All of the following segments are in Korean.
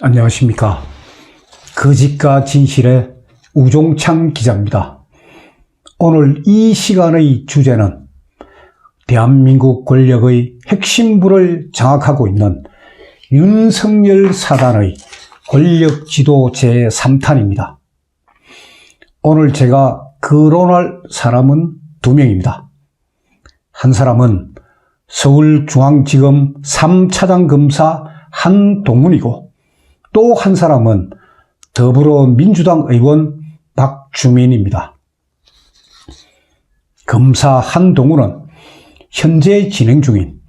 안녕하십니까. 거짓과 진실의 우종창 기자입니다. 오늘 이 시간의 주제는 대한민국 권력의 핵심부를 장악하고 있는 윤석열 사단의 권력지도 제3탄입니다. 오늘 제가 거론할 사람은 두 명입니다. 한 사람은 서울중앙지검 3차장 검사 한동훈이고, 또 한 사람은 더불어민주당 의원 박주민입니다. 검사 한동훈은 현재 진행 중인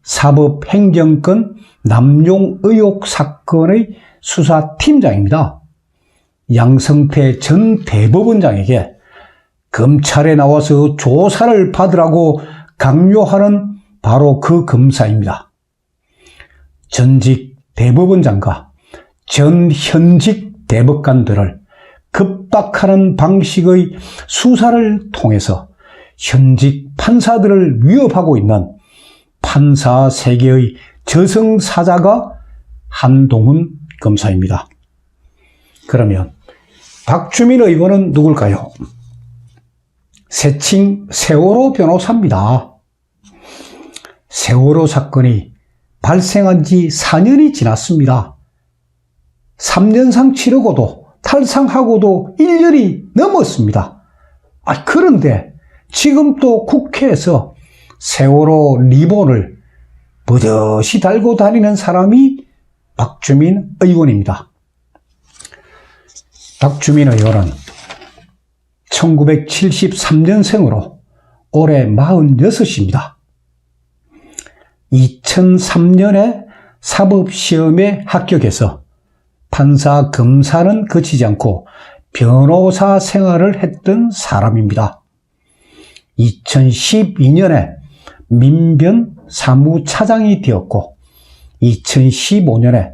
사법행정권 남용 의혹 사건의 수사팀장입니다. 양성태 전 대법원장에게 검찰에 나와서 조사를 받으라고 강요하는 바로 그 검사입니다. 전직 대법원장과 전 현직 대법관들을 급박하는 방식의 수사를 통해서 현직 판사들을 위협하고 있는 판사 세계의 저승사자가 한동훈 검사입니다. 그러면 박주민 의원은 누굴까요? 새칭 세월호 변호사입니다. 세월호 사건이 발생한 지 4년이 지났습니다. 3년상 치르고도 탈상하고도 1년이 넘었습니다. 그런데 지금 또 국회에서 세월호 리본을 버젓이 달고 다니는 사람이 박주민 의원입니다. 박주민 의원은 1973년생으로 올해 46입니다. 2003년에 사법시험에 합격해서 판사, 검사는 거치지 않고 변호사 생활을 했던 사람입니다. 2012년에 민변 사무차장이 되었고 2015년에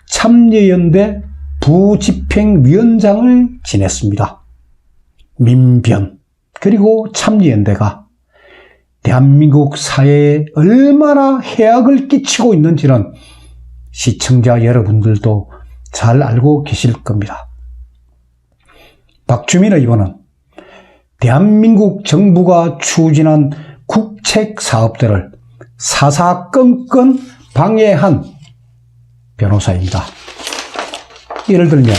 참여연대 부집행위원장을 지냈습니다. 민변 그리고 참여연대가 대한민국 사회에 얼마나 해악을 끼치고 있는지는 시청자 여러분들도 잘 알고 계실 겁니다. 박주민 의원은 대한민국 정부가 추진한 국책 사업들을 사사건건 방해한 변호사입니다. 예를 들면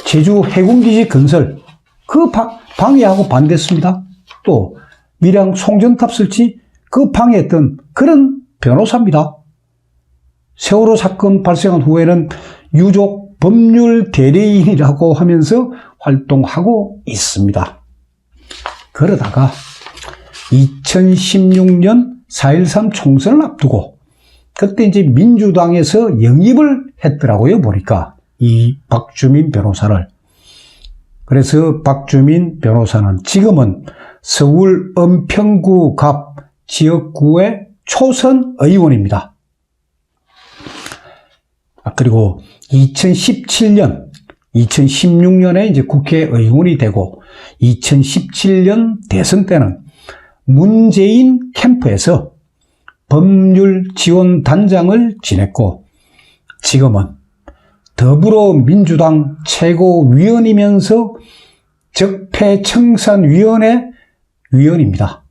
제주 해군기지 건설 방해하고 반대했습니다. 또 밀양 송전탑 설치 방해했던 그런 변호사입니다. 세월호 사건 발생한 후에는 유족 법률 대리인이라고 하면서 활동하고 있습니다. 그러다가 2016년 4.13 총선을 앞두고 그때 이제 민주당에서 영입을 했더라고요, 보니까 이 박주민 변호사를. 그래서 박주민 변호사는 지금은 서울 은평구 갑 지역구의 초선 의원입니다. 그리고 2017년, 2016년에 이제 국회의원이 되고 2017년 대선 때는 문재인 캠프에서 법률지원단장을 지냈고 지금은 더불어민주당 최고위원이면서 적폐청산위원회 위원입니다.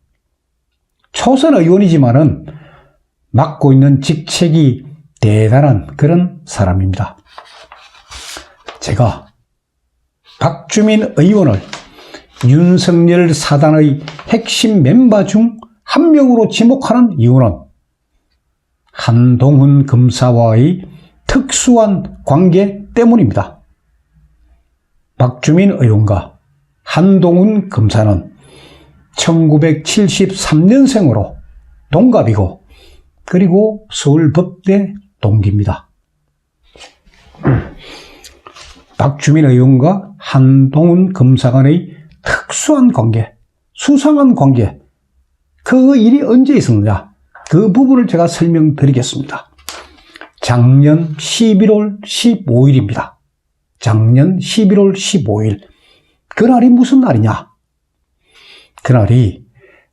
초선 의원이지만은 맡고 있는 직책이 대단한 그런 사람입니다. 제가 박주민 의원을 윤석열 사단의 핵심 멤버 중 한 명으로 지목하는 이유는 한동훈 검사와의 특수한 관계 때문입니다. 박주민 의원과 한동훈 검사는 1973년생으로 동갑이고 그리고 서울법대 동기입니다. 박주민 의원과 한동훈 검사 간의 특수한 관계, 수상한 관계, 그 일이 언제 있었느냐, 그 부분을 제가 설명드리겠습니다. 작년 11월 15일입니다. 작년 11월 15일. 그날이 무슨 날이냐? 그날이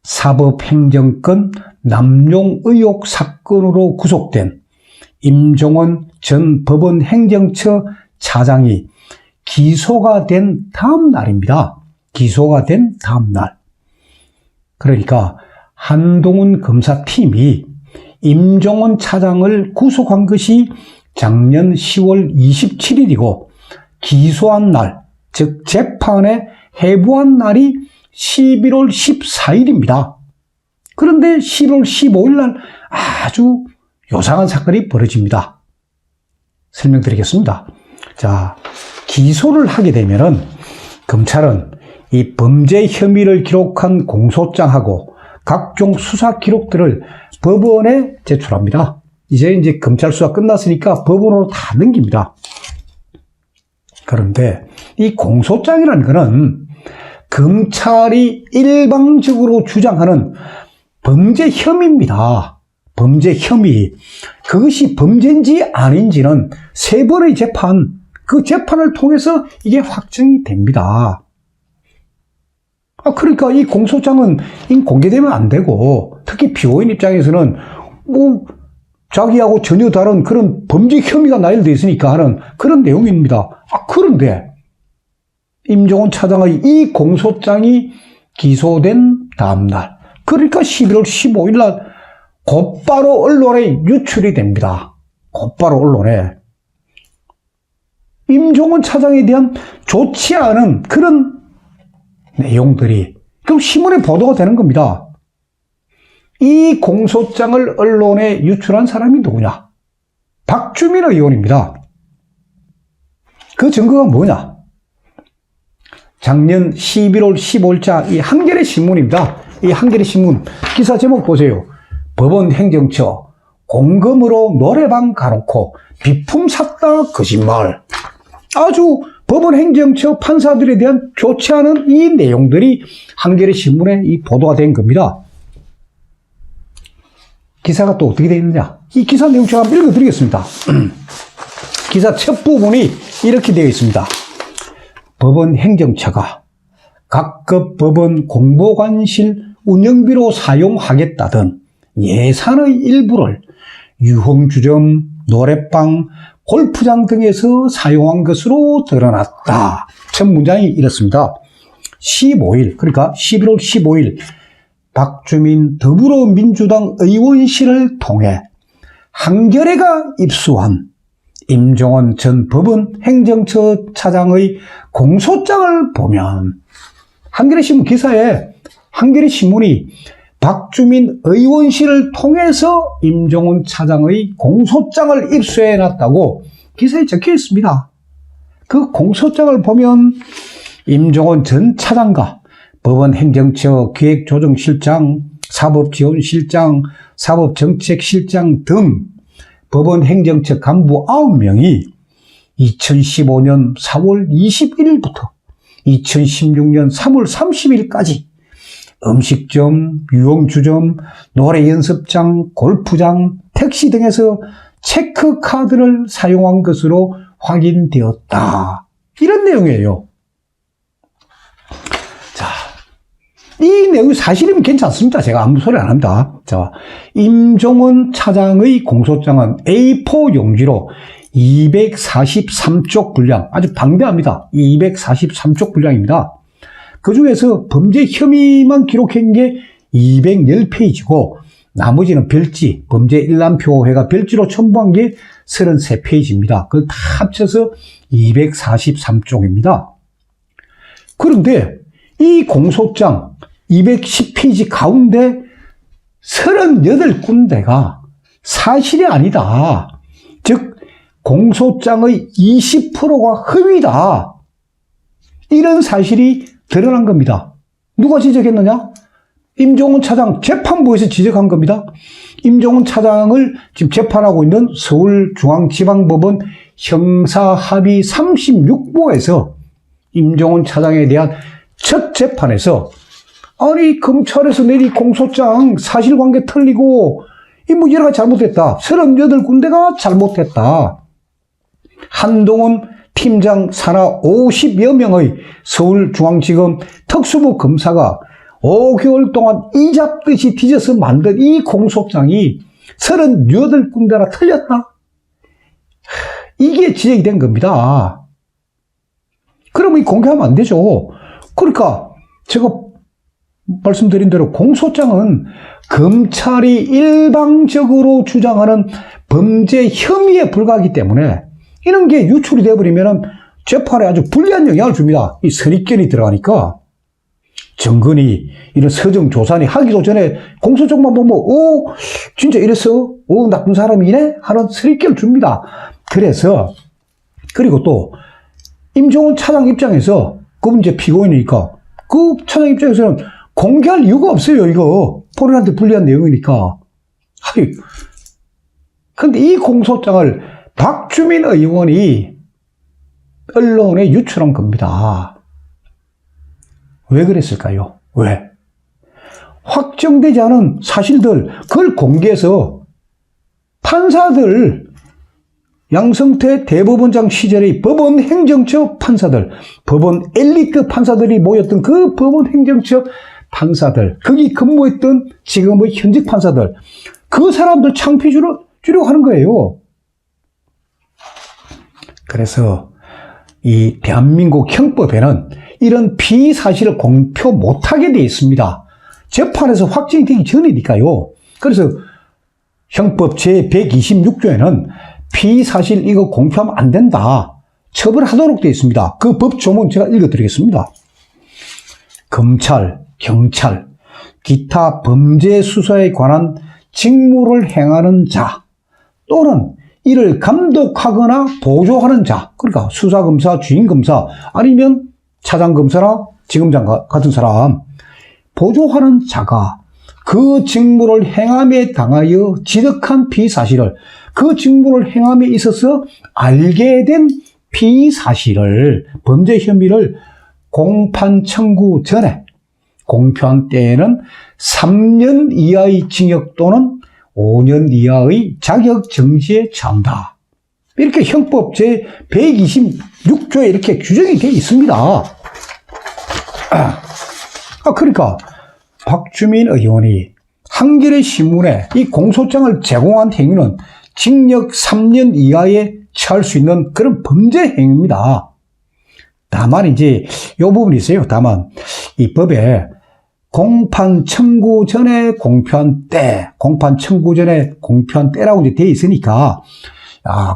사법행정권 남용 의혹 사건으로 구속된 임종원 전 법원 행정처 차장이 기소가 된 다음 날입니다. 기소가 된 다음 날. 그러니까 한동훈 검사팀이 임종원 차장을 구속한 것이 작년 10월 27일이고 기소한 날, 즉 재판에 회부한 날이 11월 14일입니다. 그런데 11월 15일 날 아주 요상한 사건이 벌어집니다. 설명드리겠습니다. 자, 기소를 하게 되면은 검찰은 이 범죄 혐의를 기록한 공소장하고 각종 수사 기록들을 법원에 제출합니다. 이제 검찰 수사 끝났으니까 법원으로 다 넘깁니다. 그런데 이 공소장이라는 것은 검찰이 일방적으로 주장하는 범죄 혐의입니다. 범죄 혐의. 그것이 범죄인지 아닌지는 세 번의 재판, 그 재판을 통해서 이게 확정이 됩니다. 그러니까 이 공소장은 공개되면 안 되고, 특히 피고인 입장에서는 자기하고 전혀 다른 그런 범죄 혐의가 나열되어 있으니까 하는 그런 내용입니다. 그런데 임종원 차장의 이 공소장이 기소된 다음날, 그러니까 11월 15일 날 곧바로 언론에 유출이 됩니다. 곧바로 언론에. 임종원 차장에 대한 좋지 않은 그런 내용들이 그럼 신문에 보도가 되는 겁니다. 이 공소장을 언론에 유출한 사람이 누구냐? 박주민 의원입니다. 그 증거가 뭐냐? 작년 11월 15일자 이 한겨레 신문입니다. 이 한겨레 신문 기사 제목 보세요. 법원 행정처 공금으로 노래방 가놓고 비품 샀다 거짓말. 아주 법원 행정처 판사들에 대한 좋지 않은 이 내용들이 한겨레 신문에 이 보도가 된 겁니다. 기사가 또 어떻게 되어 있느냐? 이 기사 내용 제가 한번 읽어드리겠습니다. 기사 첫 부분이 이렇게 되어 있습니다. 법원 행정처가 각급 법원 공보관실 운영비로 사용하겠다던 예산의 일부를 유흥주점, 노래방, 골프장 등에서 사용한 것으로 드러났다. 첫 문장이 이렇습니다. 15일, 그러니까 11월 15일 박주민 더불어민주당 의원실을 통해 한겨레가 입수한 임종원 전 법원 행정처 차장의 공소장을 보면 한겨레 신문 기사에 한겨레 신문이 박주민 의원실을 통해서 임종원 차장의 공소장을 입수해 놨다고 기사에 적혀 있습니다. 그 공소장을 보면 임종원 전 차장과 법원 행정처 기획조정실장, 사법지원실장, 사법정책실장 등 법원 행정처 간부 9명이 2015년 4월 21일부터 2016년 3월 30일까지 음식점, 유흥주점, 노래연습장, 골프장, 택시 등에서 체크카드를 사용한 것으로 확인되었다. 이런 내용이에요. 자, 이 내용이 사실이면 괜찮습니다. 제가 아무 소리 안 합니다. 자, 임종원 차장의 공소장은 A4 용지로 243쪽 분량, 아주 방대합니다. 243쪽 분량입니다. 그 중에서 범죄 혐의만 기록한 게 210페이지고 나머지는 별지, 범죄 일람표회가 별지로 첨부한 게 33페이지입니다. 그걸 다 합쳐서 243쪽입니다. 그런데 이 공소장 210페이지 가운데 38군데가 사실이 아니다. 즉 공소장의 20%가 허위다. 이런 사실이 드러난 겁니다. 누가 지적했느냐? 임종원 차장 재판부에서 지적한 겁니다. 임종원 차장을 지금 재판하고 있는 서울중앙지방법원 형사합의 36부에서 임종원 차장에 대한 첫 재판에서 아니 검찰에서 내린 공소장 사실관계 틀리고 뭐 여러 가지 잘못했다. 38군데가 잘못했다. 한동훈 팀장 산하 50여 명의 서울중앙지검 특수부 검사가 5개월 동안 이 잡듯이 뒤져서 만든 이 공소장이 38군데나 틀렸다. 이게 지적이 된 겁니다. 그러면 이 공개하면 안 되죠. 그러니까 제가 말씀드린 대로 공소장은 검찰이 일방적으로 주장하는 범죄 혐의에 불과하기 때문에 이런 게 유출이 되어버리면 재판에 아주 불리한 영향을 줍니다. 이 선입견이 들어가니까 정근이 이런 서정조사니 하기도 전에 공소장만 보면 진짜 이랬어? 나쁜 사람이네? 하는 선입견을 줍니다. 그리고 또 임종원 차장 입장에서 그분 이제 피고인이니까 그 차장 입장에서는 공개할 이유가 없어요. 이거 본인한테 불리한 내용이니까. 근데 이 공소장을 박주민 의원이 언론에 유출한 겁니다. 왜 그랬을까요? 왜? 확정되지 않은 사실들 그걸 공개해서 판사들 양성태 대법원장 시절의 법원 행정처 판사들, 법원 엘리트 판사들이 모였던 그 법원 행정처 판사들, 거기 근무했던 지금의 현직 판사들, 그 사람들 창피 주려고 하는 거예요. 그래서 이 대한민국 형법에는 이런 피의사실을 공표 못하게 되어 있습니다. 재판에서 확정이 되기 전이니까요. 그래서 형법 제126조에는 피의사실 이거 공표하면 안 된다. 처벌하도록 되어 있습니다. 그 법 조문 제가 읽어드리겠습니다. 검찰, 경찰, 기타 범죄 수사에 관한 직무를 행하는 자 또는 이를 감독하거나 보조하는 자, 그러니까 수사검사, 주임검사 아니면 차장검사나 지검장 같은 사람 보조하는 자가 그 직무를 행함에 당하여 지득한 피의사실을 그 직무를 행함에 있어서 알게 된 피의사실을 범죄 혐의를 공판 청구 전에 공표한 때에는 3년 이하의 징역 또는 5년 이하의 자격 정지에 처한다. 이렇게 형법 제126조에 이렇게 규정이 되어 있습니다. 그러니까 박주민 의원이 한겨레 신문에 이 공소장을 제공한 행위는 징역 3년 이하에 처할 수 있는 그런 범죄 행위입니다. 다만 이제 이 부분이 있어요. 다만 이 법에 공판 청구 전에 공표한 때, 공판 청구 전에 공표한 때라고 이제 되어 있으니까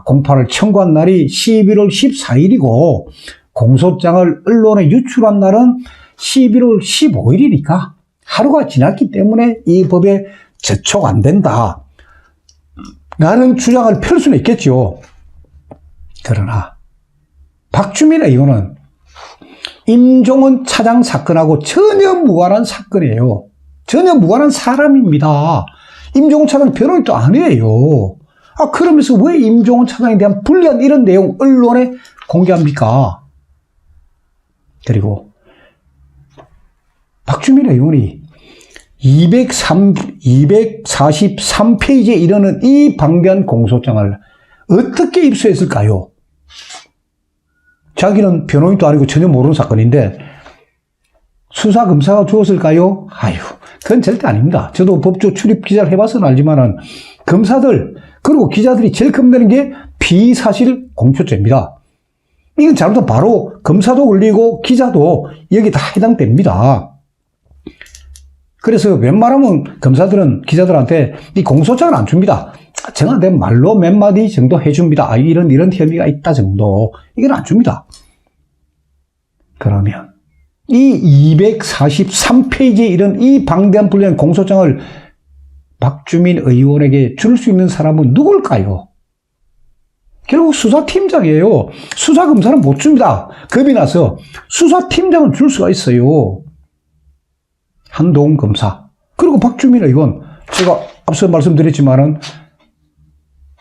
공판을 청구한 날이 11월 14일이고 공소장을 언론에 유출한 날은 11월 15일이니까 하루가 지났기 때문에 이 법에 저촉 안 된다. 라는 주장을 펼 수는 있겠죠. 그러나 박주민 의원은 임종원 차장 사건하고 전혀 무관한 사건이에요. 전혀 무관한 사람입니다. 임종원 차장 변호인도 아니에요. 그러면서 왜 임종원 차장에 대한 불리한 이런 내용 언론에 공개합니까? 그리고 박주민 의원이 243페이지에 이르는 이 방대한 공소장을 어떻게 입수했을까요? 자기는 변호인도 아니고 전혀 모르는 사건인데 수사검사가 주었을까요? 그건 절대 아닙니다. 저도 법조 출입 기자를 해봐서는 알지만은 검사들 그리고 기자들이 제일 겁내는 게 피의사실 공표죄입니다. 이건 잘못하면 바로 검사도 걸리고 기자도 여기 다 해당됩니다. 그래서 웬만하면 검사들은 기자들한테 이 공소장을 안 줍니다. 정확한 말로 몇 마디 정도 해줍니다. 이런 혐의가 있다 정도. 이건 안 줍니다. 그러면 이 243페이지에 이런 이 방대한 분량 공소장을 박주민 의원에게 줄 수 있는 사람은 누굴까요? 결국 수사팀장이에요. 수사검사는 못 줍니다. 겁이 나서 수사팀장은 줄 수가 있어요. 한동훈 검사 그리고 박주민 의원 제가 앞서 말씀드렸지만은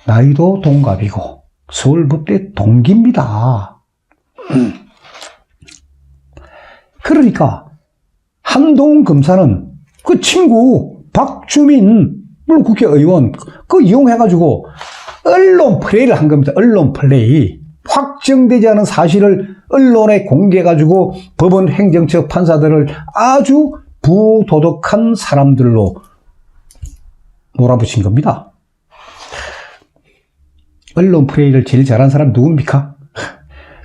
나이도 동갑이고 서울법대 동기입니다. 그러니까 한동훈 검사는 그 친구 박주민 물론 국회의원 그 이용해가지고 언론 플레이를 한 겁니다. 언론 플레이. 확정되지 않은 사실을 언론에 공개해가지고 법원 행정처 판사들을 아주 부도덕한 사람들로 몰아붙인 겁니다. 언론 플레이를 제일 잘한 사람 누굽니까?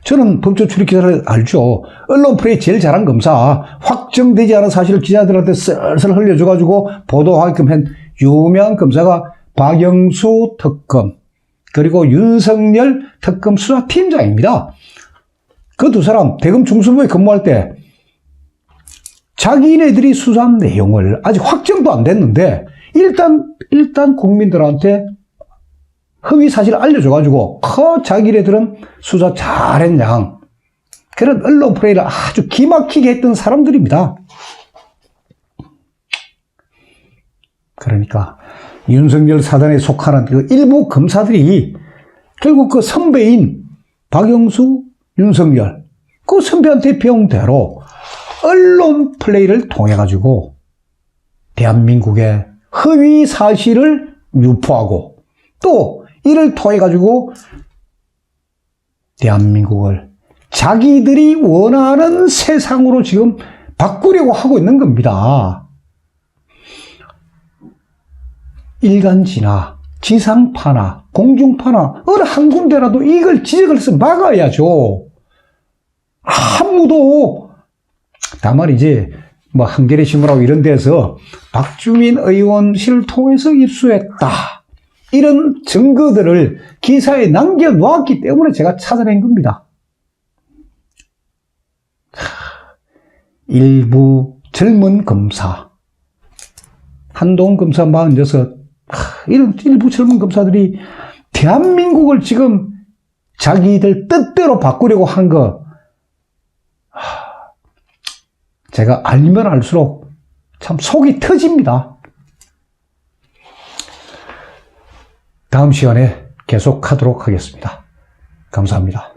저는 법조 출입 기사를 알죠. 언론 플레이 제일 잘한 검사, 확정되지 않은 사실을 기자들한테 썰썰 흘려줘가지고 보도하게끔 한 유명한 검사가 박영수 특검, 그리고 윤석열 특검 수사팀장입니다. 그 두 사람 대검 중수부에 근무할 때 자기네들이 수사한 내용을 아직 확정도 안 됐는데 일단 국민들한테 허위 사실을 알려줘가지고 자기네들은 수사 잘했냐, 그런 언론 플레이를 아주 기막히게 했던 사람들입니다. 그러니까 윤석열 사단에 속하는 그 일부 검사들이 결국 그 선배인 박영수, 윤석열, 그 선배한테 배운 대로 언론 플레이를 통해 가지고 대한민국의 허위 사실을 유포하고 또 이를 통해 가지고 대한민국을 자기들이 원하는 세상으로 지금 바꾸려고 하고 있는 겁니다. 일간지나 지상파나 공중파나 어느 한 군데라도 이걸 지적을 해서 막아야죠. 아무도, 다만 이제 뭐 한겨레 신문하고 이런 데서 박주민 의원실을 통해서 입수했다, 이런 증거들을 기사에 남겨놓았기 때문에 제가 찾아낸 겁니다. 일부 젊은 검사, 한동훈 검사 46, 이런 일부 젊은 검사들이 대한민국을 지금 자기들 뜻대로 바꾸려고 한 거, 제가 알면 알수록 참 속이 터집니다. 다음 시간에 계속하도록 하겠습니다. 감사합니다.